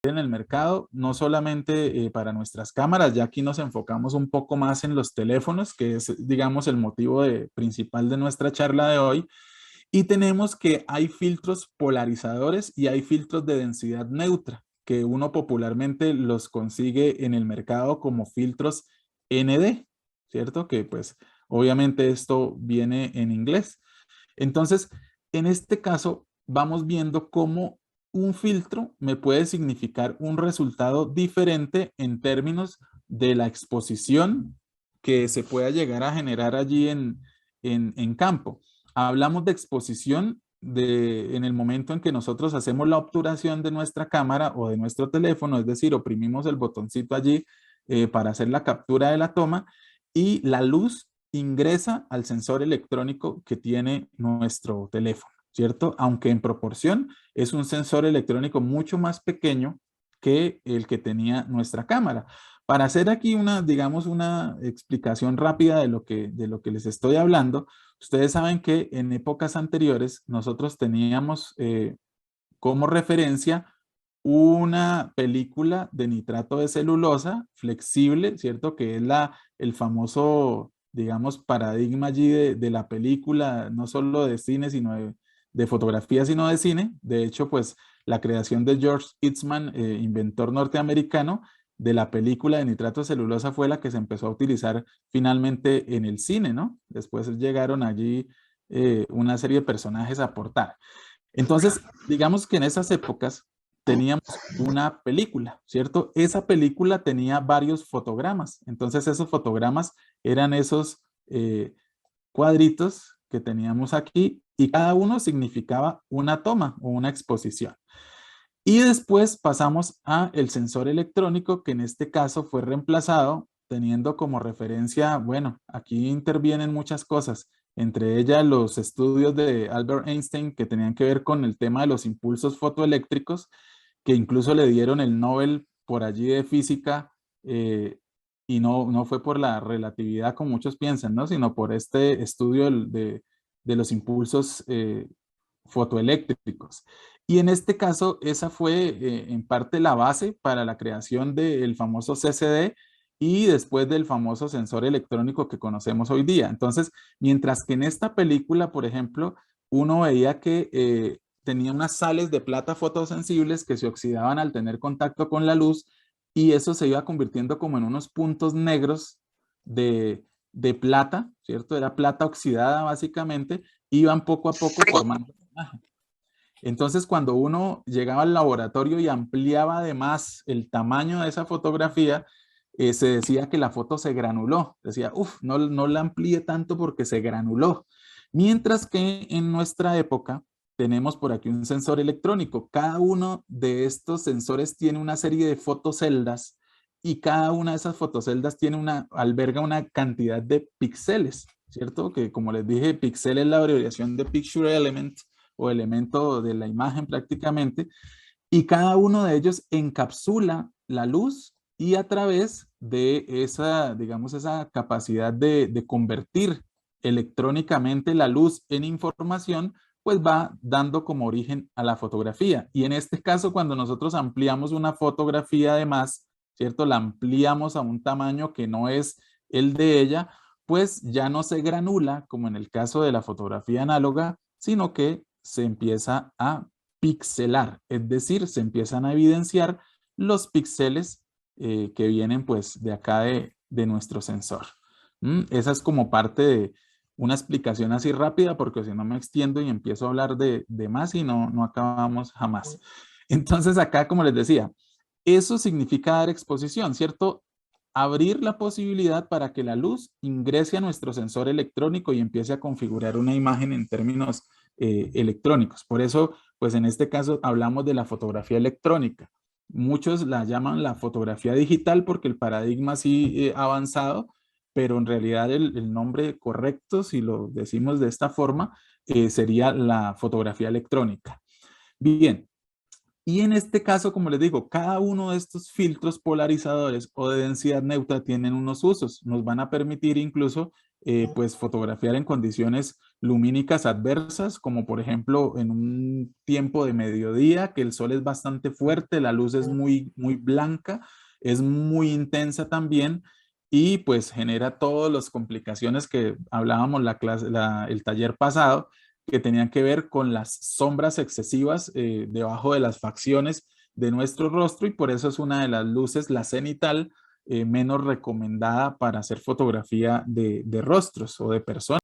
en el mercado, no solamente para nuestras cámaras, ya aquí nos enfocamos un poco más en los teléfonos, que es, digamos, el motivo principal de nuestra charla de hoy. Y tenemos que hay filtros polarizadores y hay filtros de densidad neutra, que uno popularmente los consigue en el mercado como filtros ND, ¿cierto? Que pues obviamente esto viene en inglés. Entonces, en este caso, vamos viendo cómo un filtro me puede significar un resultado diferente en términos de la exposición que se pueda llegar a generar allí en campo. Hablamos de exposición en el momento en que nosotros hacemos la obturación de nuestra cámara o de nuestro teléfono, es decir, oprimimos el botoncito allí para hacer la captura de la toma y la luz ingresa al sensor electrónico que tiene nuestro teléfono, ¿cierto? Aunque en proporción es un sensor electrónico mucho más pequeño que el que tenía nuestra cámara. Para hacer aquí digamos, una explicación rápida de lo que les estoy hablando, ustedes saben que en épocas anteriores nosotros teníamos como referencia una película de nitrato de celulosa flexible, ¿cierto? Que es el famoso, digamos, paradigma allí de la película, no solo de cine, sino de fotografía, sino de cine. De hecho, pues la creación de George Eastman, inventor norteamericano, de la película de nitrato de celulosa fue la que se empezó a utilizar finalmente en el cine, ¿no? Después llegaron allí una serie de personajes a aportar. Entonces, digamos que en esas épocas teníamos una película, ¿cierto? Esa película tenía varios fotogramas. Entonces, esos fotogramas eran esos cuadritos que teníamos aquí y cada uno significaba una toma o una exposición. Y después pasamos a el sensor electrónico, que en este caso fue reemplazado teniendo como referencia, bueno, aquí intervienen muchas cosas, entre ellas los estudios de Albert Einstein que tenían que ver con el tema de los impulsos fotoeléctricos, que incluso le dieron el Nobel por allí de física, y no fue por la relatividad como muchos piensan, ¿no? Sino por este estudio de los impulsos fotoeléctricos. Y en este caso, esa fue en parte la base para la creación del famoso CCD y después del famoso sensor electrónico que conocemos hoy día. Entonces, mientras que en esta película, por ejemplo, uno veía que tenía unas sales de plata fotosensibles que se oxidaban al tener contacto con la luz y eso se iba convirtiendo como en unos puntos negros de plata, ¿cierto? Era plata oxidada básicamente, iban poco a poco formando la imagen. Entonces, cuando uno llegaba al laboratorio y ampliaba además el tamaño de esa fotografía, se decía que la foto se granuló. Decía, uff, no la amplíe tanto porque se granuló. Mientras que en nuestra época tenemos por aquí un sensor electrónico. Cada uno de estos sensores tiene una serie de fotoceldas y cada una de esas fotoceldas alberga una cantidad de píxeles, ¿cierto? Que como les dije, píxel es la abreviación de Picture Element o elemento de la imagen prácticamente, y cada uno de ellos encapsula la luz y a través de esa, digamos, esa capacidad de convertir electrónicamente la luz en información, pues va dando como origen a la fotografía. Y en este caso, cuando nosotros ampliamos una fotografía además, ¿cierto? La ampliamos a un tamaño que no es el de ella, pues ya no se granula, como en el caso de la fotografía análoga, sino que se empieza a pixelar, es decir, se empiezan a evidenciar los píxeles que vienen pues de acá de nuestro sensor. Esa es como parte de una explicación así rápida, porque si no me extiendo y empiezo a hablar de más y no acabamos jamás. Entonces acá, como les decía, eso significa dar exposición, ¿cierto? Abrir la posibilidad para que la luz ingrese a nuestro sensor electrónico y empiece a configurar una imagen en términos electrónicos. Por eso, pues en este caso hablamos de la fotografía electrónica. Muchos la llaman la fotografía digital porque el paradigma sí ha avanzado, pero en realidad el nombre correcto, si lo decimos de esta forma, sería la fotografía electrónica. Bien, y en este caso, como les digo, cada uno de estos filtros polarizadores o de densidad neutra tienen unos usos. Nos van a permitir incluso pues fotografiar en condiciones lumínicas adversas, como por ejemplo en un tiempo de mediodía, que el sol es bastante fuerte, la luz es muy blanca, es muy intensa también, y pues genera todas las complicaciones que hablábamos el taller pasado, que tenían que ver con las sombras excesivas debajo de las facciones de nuestro rostro, y por eso es una de las luces, la cenital, menos recomendada para hacer fotografía de rostros o de personas.